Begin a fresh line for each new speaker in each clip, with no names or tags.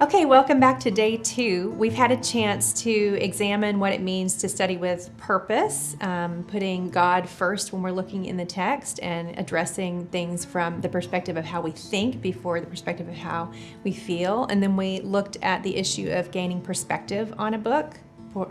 Okay, welcome back to day 2. We've had a chance to examine what it means to study with purpose, putting God first when we're looking in the text and addressing things from the perspective of how we think before the perspective of how we feel. And then we looked at the issue of gaining perspective on a book,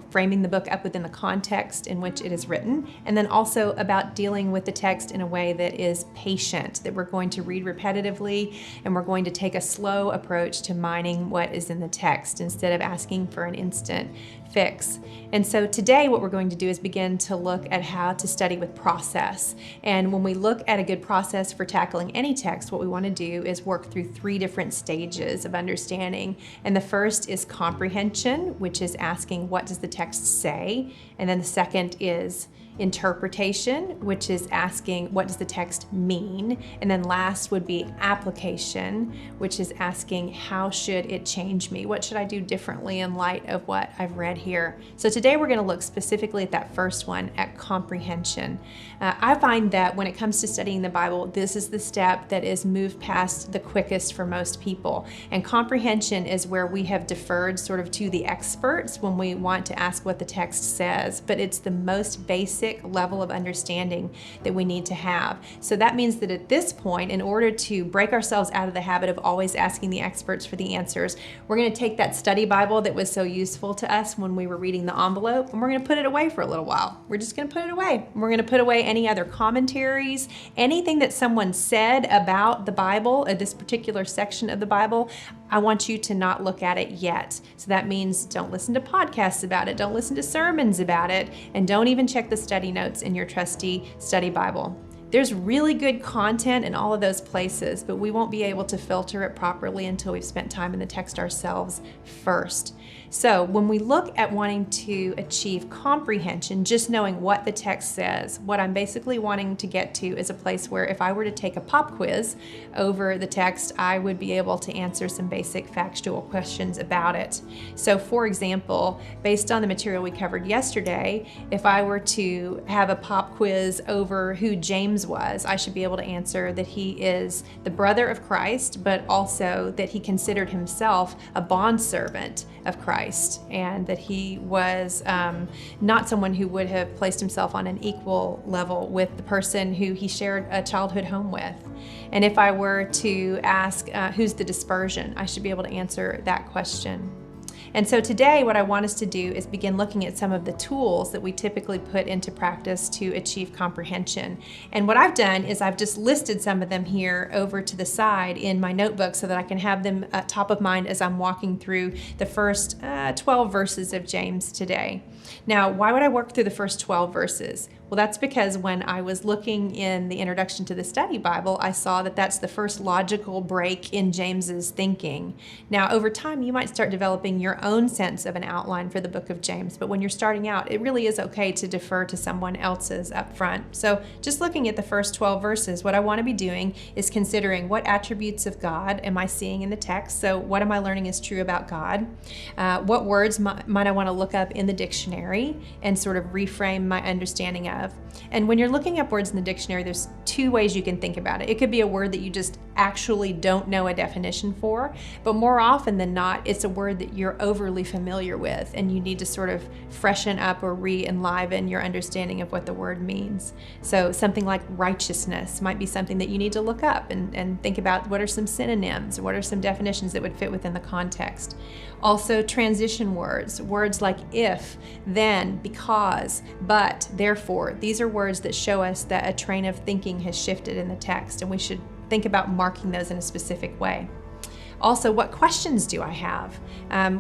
framing the book up within the context in which it is written, and then also about dealing with the text in a way that is patient, that we're going to read repetitively and we're going to take a slow approach to mining what is in the text instead of asking for an instant fix. And so today what we're going to do is begin to look at how to study with process. And when we look at a good process for tackling any text, what we want to do is work through 3 different stages of understanding. And the first is comprehension, which is asking, what does the text say? And then the second is interpretation, which is asking, what does the text mean? And then last would be application, which is asking, how should it change me? What should I do differently in light of what I've read here? So today we're going to look specifically at that first one, at comprehension. I find that when it comes to studying the Bible, this is the step that is moved past the quickest for most people. And comprehension is where we have deferred sort of to the experts when we want to ask what the text says, but it's the most basic level of understanding that we need to have. So that means that at this point, in order to break ourselves out of the habit of always asking the experts for the answers, we're going to take that study Bible that was so useful to us when we were reading the envelope, and we're going to put it away for a little while. We're just going to put it away. We're going to put away any other commentaries, anything that someone said about the Bible, this particular section of the Bible. I want you to not look at it yet. So that means don't listen to podcasts about it, don't listen to sermons about it, and don't even check the study notes in your trusty study Bible. There's really good content in all of those places, but we won't be able to filter it properly until we've spent time in the text ourselves first. So when we look at wanting to achieve comprehension, just knowing what the text says, what I'm basically wanting to get to is a place where if I were to take a pop quiz over the text, I would be able to answer some basic factual questions about it. So for example, based on the material we covered yesterday, if I were to have a pop quiz over who James was, I should be able to answer that he is the brother of Christ, but also that he considered himself a bondservant of Christ, and that he was not someone who would have placed himself on an equal level with the person who he shared a childhood home with. And if I were to ask who's the dispersion, I should be able to answer that question. And so today what I want us to do is begin looking at some of the tools that we typically put into practice to achieve comprehension. And what I've done is I've just listed some of them here over to the side in my notebook so that I can have them top of mind as I'm walking through the first 12 verses of James today. Now, why would I work through the first 12 verses? Well, that's because when I was looking in the introduction to the study Bible, I saw that that's the first logical break in James's thinking. Now, over time, you might start developing your own sense of an outline for the book of James, but when you're starting out, it really is okay to defer to someone else's up front. So just looking at the first 12 verses, what I want to be doing is considering what attributes of God am I seeing in the text? So what am I learning is true about God? What words might I want to look up in the dictionary and sort of reframe my understanding of? And when you're looking up words in the dictionary, there's 2 ways you can think about it. It could be a word that you just actually don't know a definition for, but more often than not, it's a word that you're overly familiar with and you need to sort of freshen up or re-enliven your understanding of what the word means. So something like righteousness might be something that you need to look up and think about what are some synonyms, what are some definitions that would fit within the context. Also transition words, words like if, then, because, but, therefore. These are words that show us that a train of thinking has shifted in the text, and we should think about marking those in a specific way. Also, what questions do I have?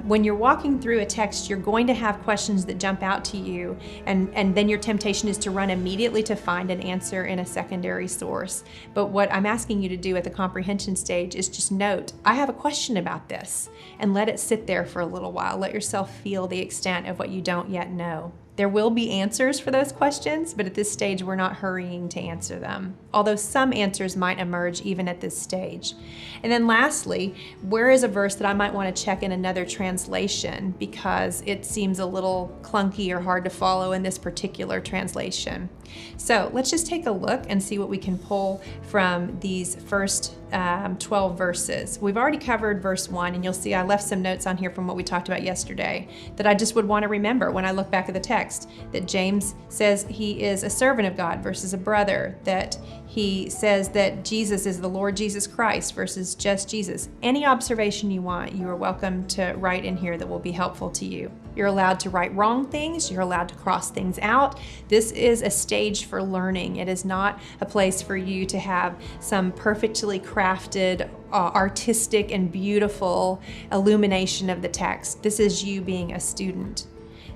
When you're walking through a text, you're going to have questions that jump out to you, and then your temptation is to run immediately to find an answer in a secondary source. But what I'm asking you to do at the comprehension stage is just note, I have a question about this, and let it sit there for a little while. Let yourself feel the extent of what you don't yet know. There will be answers for those questions, but at this stage, we're not hurrying to answer them, although some answers might emerge even at this stage. And then lastly, where is a verse that I might want to check in another translation because it seems a little clunky or hard to follow in this particular translation? So let's just take a look and see what we can pull from these first 12 verses. We've already covered verse 1, and you'll see I left some notes on here from what we talked about yesterday that I just would want to remember when I look back at the text, that James says he is a servant of God versus a brother, that he says that Jesus is the Lord Jesus Christ versus just Jesus. Any observation you want, you are welcome to write in here that will be helpful to you. You're allowed to write wrong things. You're allowed to cross things out. This is a stage for learning. It is not a place for you to have some perfectly crafted, artistic and beautiful illumination of the text. This is you being a student.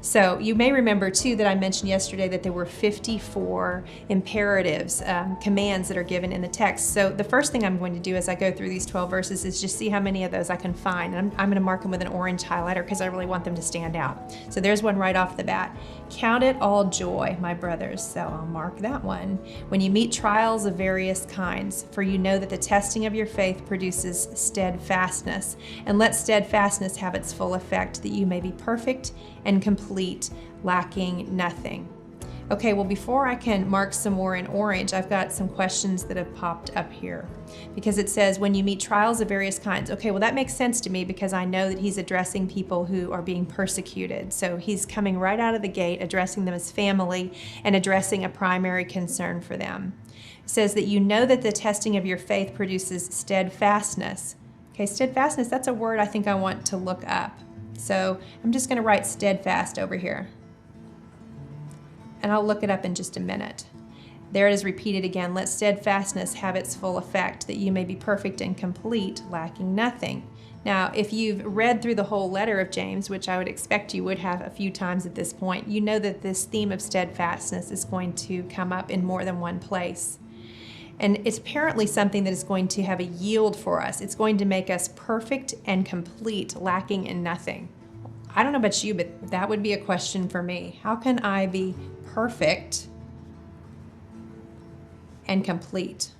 So you may remember too that I mentioned yesterday that there were 54 imperatives, commands that are given in the text. So the first thing I'm going to do as I go through these 12 verses is just see how many of those I can find. And I'm going to mark them with an orange highlighter because I really want them to stand out. So there's one right off the bat. Count it all joy, my brothers. So I'll mark that one. When you meet trials of various kinds, for you know that the testing of your faith produces steadfastness. And let steadfastness have its full effect, that you may be perfect and complete, lacking nothing. Okay, well, before I can mark some more in orange, I've got some questions that have popped up here because it says, when you meet trials of various kinds. Okay, well, that makes sense to me because I know that he's addressing people who are being persecuted. So he's coming right out of the gate, addressing them as family and addressing a primary concern for them. It says that you know that the testing of your faith produces steadfastness. Okay, steadfastness, that's a word I think I want to look up. So I'm just going to write steadfast over here. And I'll look it up in just a minute. There it is repeated again. Let steadfastness have its full effect, that you may be perfect and complete, lacking nothing. Now, if you've read through the whole letter of James, which I would expect you would have a few times at this point, you know that this theme of steadfastness is going to come up in more than one place. And it's apparently something that is going to have a yield for us. It's going to make us perfect and complete, lacking in nothing. I don't know about you, but that would be a question for me. How can I be perfect and complete?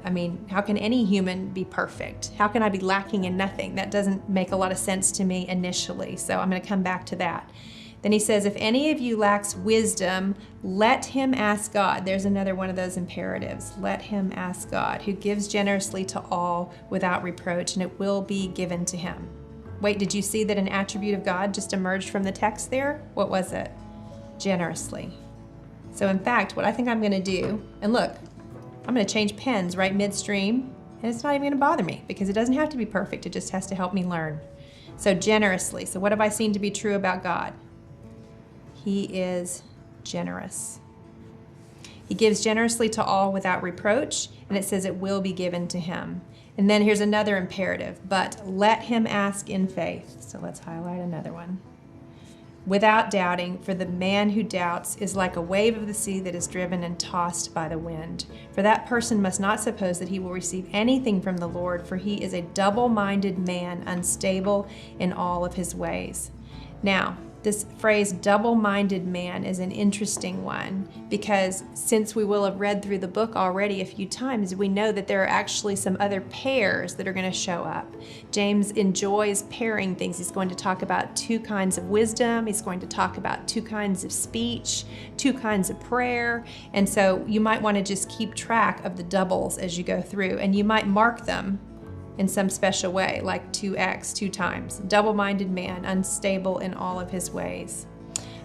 I mean, how can any human be perfect? How can I be lacking in nothing? That doesn't make a lot of sense to me initially, so I'm going to come back to that. Then he says, if any of you lacks wisdom, let him ask God. There's another one of those imperatives. Let him ask God, who gives generously to all without reproach, and it will be given to him. Wait, did you see that an attribute of God just emerged from the text there? What was it? Generously. So in fact, what I think I'm going to do, and look, I'm going to change pens right midstream, and it's not even going to bother me because it doesn't have to be perfect. It just has to help me learn. So generously. So what have I seen to be true about God? He is generous. He gives generously to all without reproach, and it says it will be given to him. And then here's another imperative, but let him ask in faith. So let's highlight another one. Without doubting, for the man who doubts is like a wave of the sea that is driven and tossed by the wind. For that person must not suppose that he will receive anything from the Lord, for he is a double-minded man, unstable in all of his ways. Now, this phrase double-minded man is an interesting one because since we will have read through the book already a few times, we know that there are actually some other pairs that are going to show up. James enjoys pairing things. He's going to talk about two kinds of wisdom. He's going to talk about two kinds of speech, two kinds of prayer. And so you might want to just keep track of the doubles as you go through, and you might mark them in some special way, like 2x, 2 times. Double-minded man, unstable in all of his ways.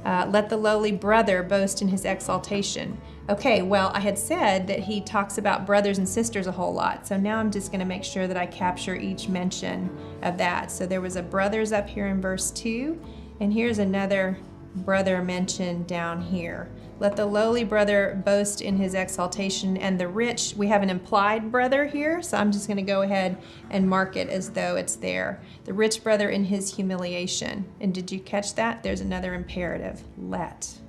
Let the lowly brother boast in his exaltation. Okay, well, I had said that he talks about brothers and sisters a whole lot, so now I'm just going to make sure that I capture each mention of that. So there was a brothers up here in verse 2, and here's another brother mentioned down here. Let the lowly brother boast in his exaltation, and the rich, we have an implied brother here, so I'm just going to go ahead and mark it as though it's there. The rich brother in his humiliation. And did you catch that? There's another imperative. Let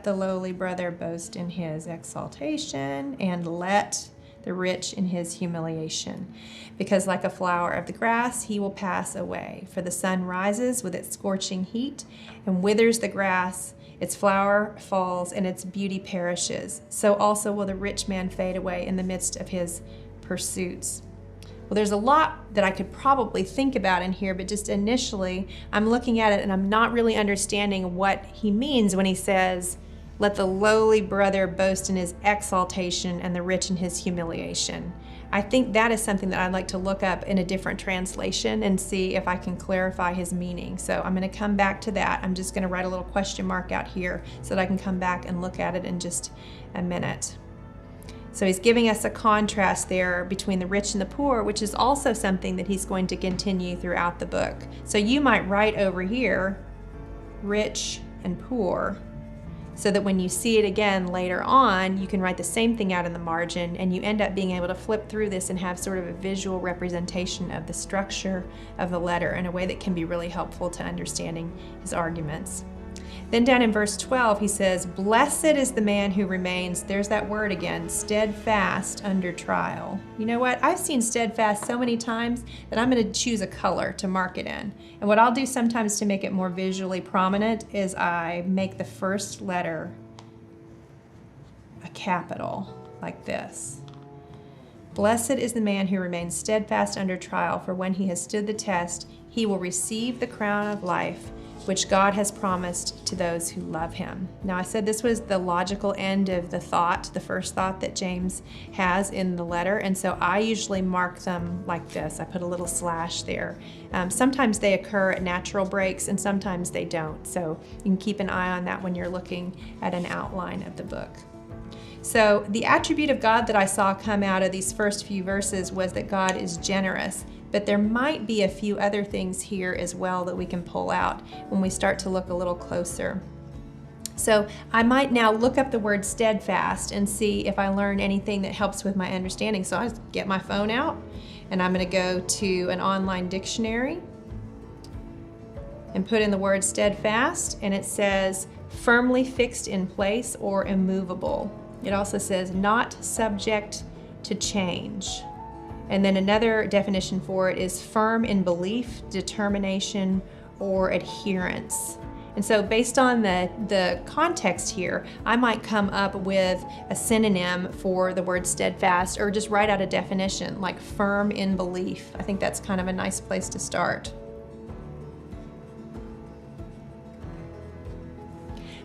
the lowly brother boast in his exaltation, and let the rich in his humiliation. Because like a flower of the grass, he will pass away. For the sun rises with its scorching heat and withers the grass, its flower falls and its beauty perishes. So also will the rich man fade away in the midst of his pursuits. Well, there's a lot that I could probably think about in here, but just initially, I'm looking at it and I'm not really understanding what he means when he says, let the lowly brother boast in his exaltation and the rich in his humiliation. I think that is something that I'd like to look up in a different translation and see if I can clarify his meaning. So I'm going to come back to that. I'm just going to write a little question mark out here so that I can come back and look at it in just a minute. So he's giving us a contrast there between the rich and the poor, which is also something that he's going to continue throughout the book. So you might write over here, rich and poor, so that when you see it again later on, you can write the same thing out in the margin, and you end up being able to flip through this and have sort of a visual representation of the structure of the letter in a way that can be really helpful to understanding his arguments. Then down in verse 12, he says, blessed is the man who remains, there's that word again, steadfast under trial. You know what? I've seen steadfast so many times that I'm going to choose a color to mark it in. And what I'll do sometimes to make it more visually prominent is I make the first letter a capital, like this. Blessed is the man who remains steadfast under trial, for when he has stood the test, he will receive the crown of life, which God has promised to those who love him. Now I said this was the logical end of the thought, the first thought that James has in the letter, and so I usually mark them like this. I put a little slash there. Sometimes they occur at natural breaks and sometimes they don't, so you can keep an eye on that when you're looking at an outline of the book. So the attribute of God that I saw come out of these first few verses was that God is generous. But there might be a few other things here as well that we can pull out when we start to look a little closer. So I might now look up the word steadfast and see if I learn anything that helps with my understanding. So I just get my phone out and I'm going to go to an online dictionary and put in the word steadfast, and it says firmly fixed in place or immovable. It also says not subject to change. And then another definition for it is firm in belief, determination, or adherence. And so based on the context here, I might come up with a synonym for the word steadfast, or just write out a definition like firm in belief. I think that's kind of a nice place to start.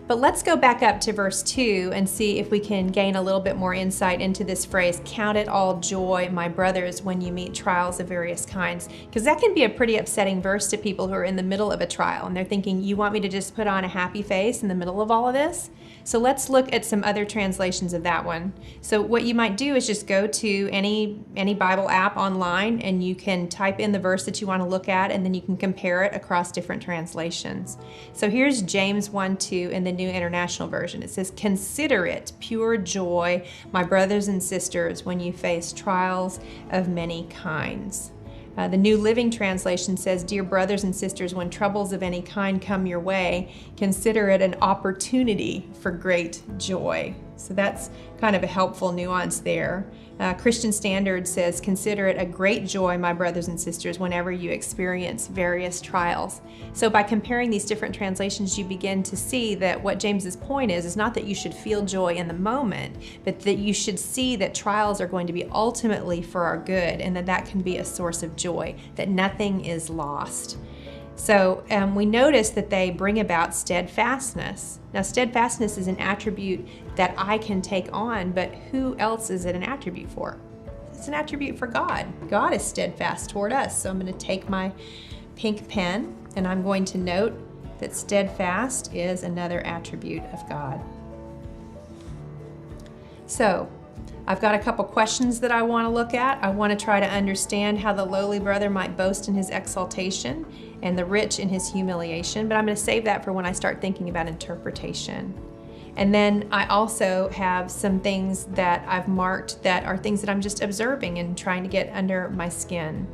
But let's go back up to verse 2 and see if we can gain a little bit more insight into this phrase, count it all joy, my brothers, when you meet trials of various kinds. Because that can be a pretty upsetting verse to people who are in the middle of a trial and they're thinking, you want me to just put on a happy face in the middle of all of this? So let's look at some other translations of that one. So what you might do is just go to any Bible app online and you can type in the verse that you want to look at, and then you can compare it across different translations. So here's James 1:2 in the New International Version. It says, consider it pure joy, my brothers and sisters, when you face trials of many kinds. The New Living Translation says, dear brothers and sisters, when troubles of any kind come your way, consider it an opportunity for great joy. So that's kind of a helpful nuance there. Christian Standard says, consider it a great joy, my brothers and sisters, whenever you experience various trials. So by comparing these different translations, you begin to see that what James's point is not that you should feel joy in the moment, but that you should see that trials are going to be ultimately for our good, and that can be a source of joy, that nothing is lost. So we notice that they bring about steadfastness. Now, steadfastness is an attribute that I can take on, but who else is it an attribute for? It's an attribute for God. God is steadfast toward us. So I'm going to take my pink pen and I'm going to note that steadfast is another attribute of God. So I've got a couple questions that I want to look at. I want to try to understand how the lowly brother might boast in his exaltation and the rich in his humiliation, but I'm going to save that for when I start thinking about interpretation. And then I also have some things that I've marked that are things that I'm just observing and trying to get under my skin.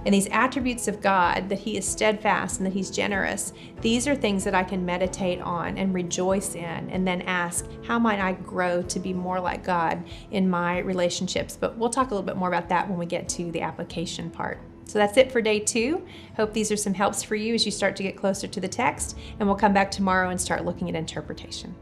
And these attributes of God, that He is steadfast and that He's generous, these are things that I can meditate on and rejoice in, and then ask, how might I grow to be more like God in my relationships? But we'll talk a little bit more about that when we get to the application part. So that's it for day 2. Hope these are some helps for you as you start to get closer to the text, and we'll come back tomorrow and start looking at interpretation.